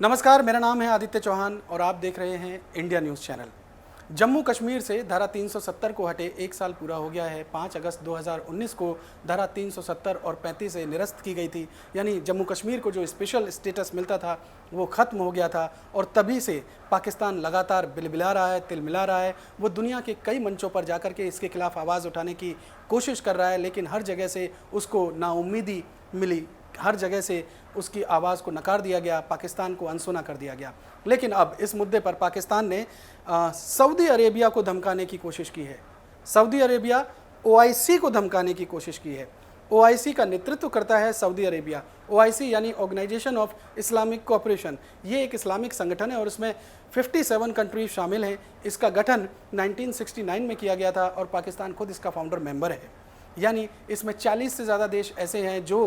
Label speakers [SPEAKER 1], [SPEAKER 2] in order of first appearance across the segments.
[SPEAKER 1] नमस्कार, मेरा नाम है आदित्य चौहान और आप देख रहे हैं India news channel. Jammu Kashmir से धारा 370 को हटे 1 साल पूरा हो गया है। 5 अगस्त 2019 को धारा 370 और 35 से निरस्त की गई थी, यानी जम्मू कश्मीर को जो स्पेशल स्टेटस मिलता था वो ख़त्म हो गया था। और तभी से पाकिस्तान लगातार बिलबिला रहा है, तिलमिला रहा है। वो दुनिया के कई मंचों पर जाकर के इसके खिलाफ आवाज़ उठाने की कोशिश कर रहा है, लेकिन हर जगह से उसको नाउम्मीदी मिली, हर जगह से उसकी आवाज़ को नकार दिया गया, पाकिस्तान को अनसुना कर दिया गया। लेकिन अब इस मुद्दे पर पाकिस्तान ने सऊदी अरेबिया को धमकाने की कोशिश की है। सऊदी अरेबिया ओआईसी को धमकाने की कोशिश की है। ओआईसी का नेतृत्व करता है सऊदी अरेबिया। ओआईसी यानी ऑर्गेनाइजेशन ऑफ इस्लामिक कोऑपरेशन, ये एक इस्लामिक संगठन है और इसमें 57 कंट्रीज शामिल हैं। इसका गठन 1969 में किया गया था और पाकिस्तान खुद इसका फाउंडर मेंबर है। यानी इसमें 40 से ज़्यादा देश ऐसे हैं जो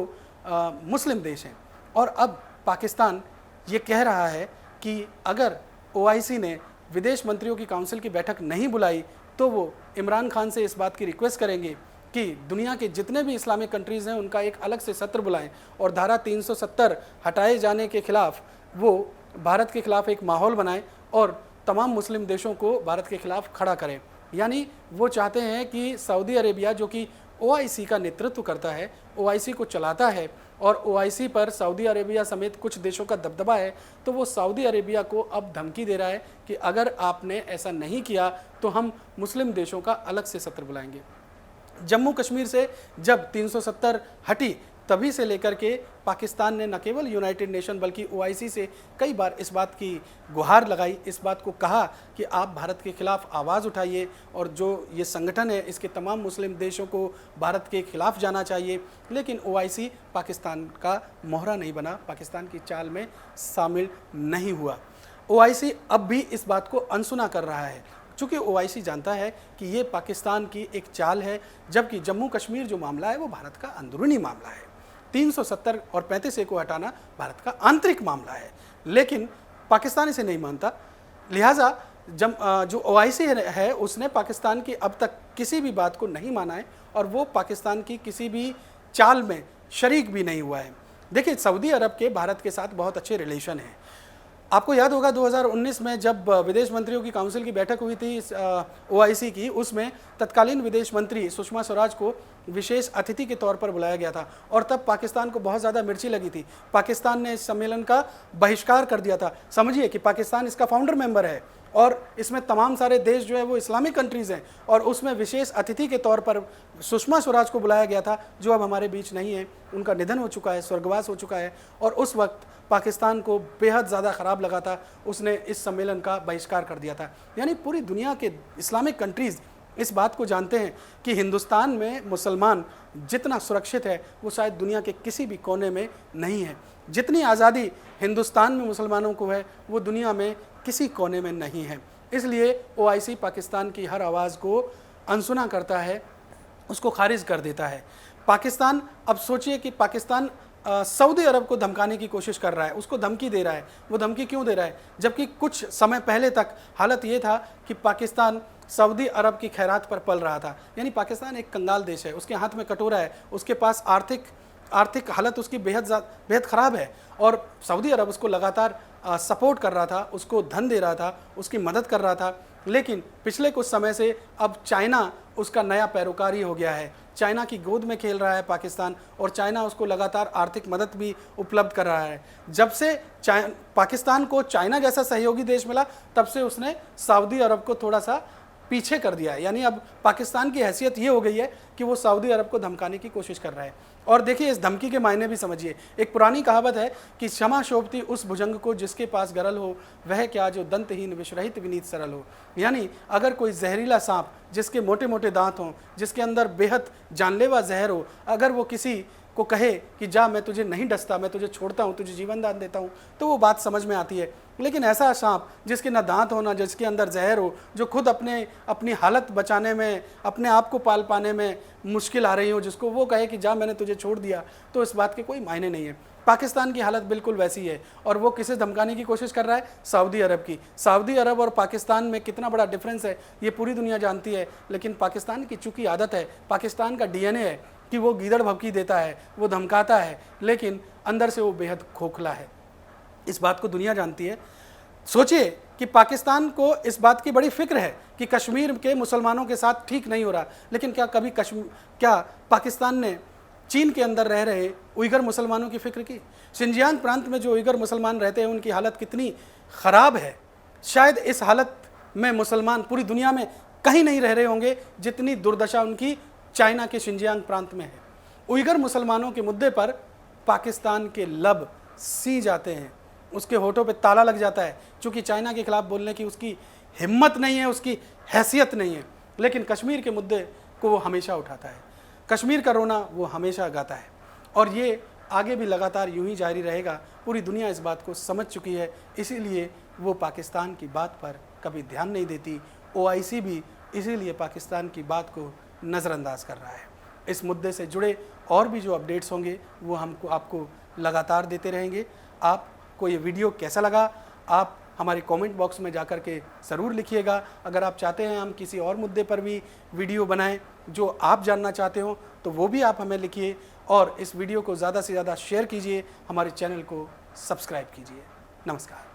[SPEAKER 1] मुस्लिम देश हैं। और अब पाकिस्तान ये कह रहा है कि अगर ओआईसी ने विदेश मंत्रियों की काउंसिल की बैठक नहीं बुलाई तो वो इमरान खान से इस बात की रिक्वेस्ट करेंगे कि दुनिया के जितने भी इस्लामिक कंट्रीज़ हैं उनका एक अलग से सत्र बुलाएं और धारा 370 हटाए जाने के खिलाफ वो भारत के खिलाफ एक माहौल बनाएं और तमाम मुस्लिम देशों को भारत के खिलाफ खड़ा करें। यानी वो चाहते हैं कि सऊदी अरेबिया, जो कि ओआईसी का नेतृत्व करता है, ओआईसी को चलाता है और ओआईसी पर सऊदी अरेबिया समेत कुछ देशों का दबदबा है, तो वो सऊदी अरेबिया को अब धमकी दे रहा है कि अगर आपने ऐसा नहीं किया तो हम मुस्लिम देशों का अलग से सत्र बुलाएंगे। जम्मू कश्मीर से जब 370 हटी तभी से लेकर के पाकिस्तान ने न केवल यूनाइटेड नेशन बल्कि ओआईसी से कई बार इस बात की गुहार लगाई, इस बात को कहा कि आप भारत के खिलाफ आवाज़ उठाइए और जो ये संगठन है इसके तमाम मुस्लिम देशों को भारत के खिलाफ जाना चाहिए। लेकिन ओआईसी पाकिस्तान का मोहरा नहीं बना, पाकिस्तान की चाल में शामिल नहीं हुआ। ओआईसी अब भी इस बात को अनसुना कर रहा है, चूँकि ओआईसी जानता है कि ये पाकिस्तान की एक चाल है, जबकि जम्मू कश्मीर जो मामला है वो भारत का अंदरूनी मामला है। 370 और 35 को हटाना भारत का आंतरिक मामला है, लेकिन पाकिस्तान इसे नहीं मानता। लिहाजा जो ओआईसी है उसने पाकिस्तान की अब तक किसी भी बात को नहीं माना है और वो पाकिस्तान की किसी भी चाल में शरीक भी नहीं हुआ है। देखिए, सऊदी अरब के भारत के साथ बहुत अच्छे रिलेशन हैं। आपको याद होगा 2019 में जब विदेश मंत्रियों की काउंसिल की बैठक हुई थी ओआईसी की, उसमें तत्कालीन विदेश मंत्री सुषमा स्वराज को विशेष अतिथि के तौर पर बुलाया गया था और तब पाकिस्तान को बहुत ज़्यादा मिर्ची लगी थी। पाकिस्तान ने इस सम्मेलन का बहिष्कार कर दिया था। समझिए कि पाकिस्तान इसका फाउंडर मेंबर है और इसमें तमाम सारे देश जो है वो इस्लामिक कंट्रीज़ हैं और उसमें विशेष अतिथि के तौर पर सुषमा स्वराज को बुलाया गया था, जो अब हमारे बीच नहीं है। उनका निधन हो चुका है, स्वर्गवास हो चुका है और उस वक्त पाकिस्तान को बेहद ज़्यादा ख़राब लगा था, उसने इस सम्मेलन का बहिष्कार कर दिया था। यानी पूरी दुनिया के इस्लामिक कंट्रीज़ इस बात को जानते हैं कि हिंदुस्तान में मुसलमान जितना सुरक्षित है वो शायद दुनिया के किसी भी कोने में नहीं है। जितनी आज़ादी हिंदुस्तान में मुसलमानों को है वो दुनिया में किसी कोने में नहीं है। इसलिए ओआईसी पाकिस्तान की हर आवाज़ को अनसुना करता है, उसको खारिज कर देता है। पाकिस्तान, अब सोचिए कि पाकिस्तान सऊदी अरब को धमकाने की कोशिश कर रहा है, उसको धमकी दे रहा है। वो धमकी क्यों दे रहा है? जबकि कुछ समय पहले तक हालत ये था कि पाकिस्तान सऊदी अरब की खैरात पर पल रहा था। यानी पाकिस्तान एक कंगाल देश है, उसके हाथ में कटोरा है, उसके पास आर्थिक हालत उसकी बेहद ख़राब है और सऊदी अरब उसको लगातार सपोर्ट कर रहा था, उसको धन दे रहा था, उसकी मदद कर रहा था। लेकिन पिछले कुछ समय से अब चाइना उसका नया पैरोकारी हो गया है। चाइना की गोद में खेल रहा है पाकिस्तान और चाइना उसको लगातार आर्थिक मदद भी उपलब्ध कर रहा है। जब से पाकिस्तान को चाइना जैसा सहयोगी देश मिला तब से उसने सऊदी अरब को थोड़ा सा पीछे कर दिया है। यानी अब पाकिस्तान की हैसियत ये हो गई है कि वो सऊदी अरब को धमकाने की कोशिश कर रहा है। और देखिए, इस धमकी के मायने भी समझिए। एक पुरानी कहावत है कि क्षमा शोभती उस भुजंग को जिसके पास गरल हो, वह क्या जो दंतहीन विषरहित विनीत सरल हो। यानी अगर कोई जहरीला सांप जिसके मोटे मोटे दांत हों, जिसके अंदर बेहद जानलेवा जहर हो, अगर वो किसी को कहे कि जा मैं तुझे नहीं डसता, मैं तुझे छोड़ता हूँ, तुझे जीवन दान देता हूँ, तो वो बात समझ में आती है। लेकिन ऐसा सांप जिसके ना दांत हो ना जिसके अंदर जहर हो, जो खुद अपनी हालत बचाने में, अपने आप को पाल पाने में मुश्किल आ रही हो, जिसको वो कहे कि जा मैंने तुझे छोड़ दिया, तो इस बात के कोई मायने नहीं है। पाकिस्तान की हालत बिल्कुल वैसी है और वो किसे धमकाने की कोशिश कर रहा है? सऊदी अरब की। सऊदी अरब और पाकिस्तान में कितना बड़ा डिफरेंस है ये पूरी दुनिया जानती है, लेकिन पाकिस्तान की चूंकि आदत है, पाकिस्तान का डीएनए है कि वो गीदड़ भभकी देता है, वो धमकाता है, लेकिन अंदर से वो बेहद खोखला है। इस बात को दुनिया जानती है। सोचिए कि पाकिस्तान को इस बात की बड़ी फिक्र है कि कश्मीर के मुसलमानों के साथ ठीक नहीं हो रहा, लेकिन क्या पाकिस्तान ने चीन के अंदर रह रहे उइगर मुसलमानों की फिक्र की? शिनजियांग प्रांत में जो उइगर मुसलमान रहते हैं उनकी हालत कितनी ख़राब है। शायद इस हालत में मुसलमान पूरी दुनिया में कहीं नहीं रह रहे होंगे जितनी दुर्दशा उनकी चाइना के शिनजियांग प्रांत में है। उइगर मुसलमानों के मुद्दे पर पाकिस्तान के लब सी जाते हैं, उसके होठों पे ताला लग जाता है, क्योंकि चाइना के खिलाफ बोलने की उसकी हिम्मत नहीं है, उसकी हैसियत नहीं है। लेकिन कश्मीर के मुद्दे को वो हमेशा उठाता है, कश्मीर का रोना वो हमेशा गाता है, और ये आगे भी लगातार यूं ही जारी रहेगा। पूरी दुनिया इस बात को समझ चुकी है, इसीलिए वो पाकिस्तान की बात पर कभी ध्यान नहीं देती। OIC भी इसीलिए पाकिस्तान की बात को नज़रअंदाज कर रहा है। इस मुद्दे से जुड़े और भी जो अपडेट्स होंगे वो आपको लगातार देते रहेंगे। आपको ये वीडियो कैसा लगा, आप हमारे कमेंट बॉक्स में जाकर के ज़रूर लिखिएगा। अगर आप चाहते हैं हम किसी और मुद्दे पर भी वीडियो बनाएं जो आप जानना चाहते हो, तो वो भी आप हमें लिखिए, और इस वीडियो को ज़्यादा से ज़्यादा शेयर कीजिए, हमारे चैनल को सब्सक्राइब कीजिए। नमस्कार।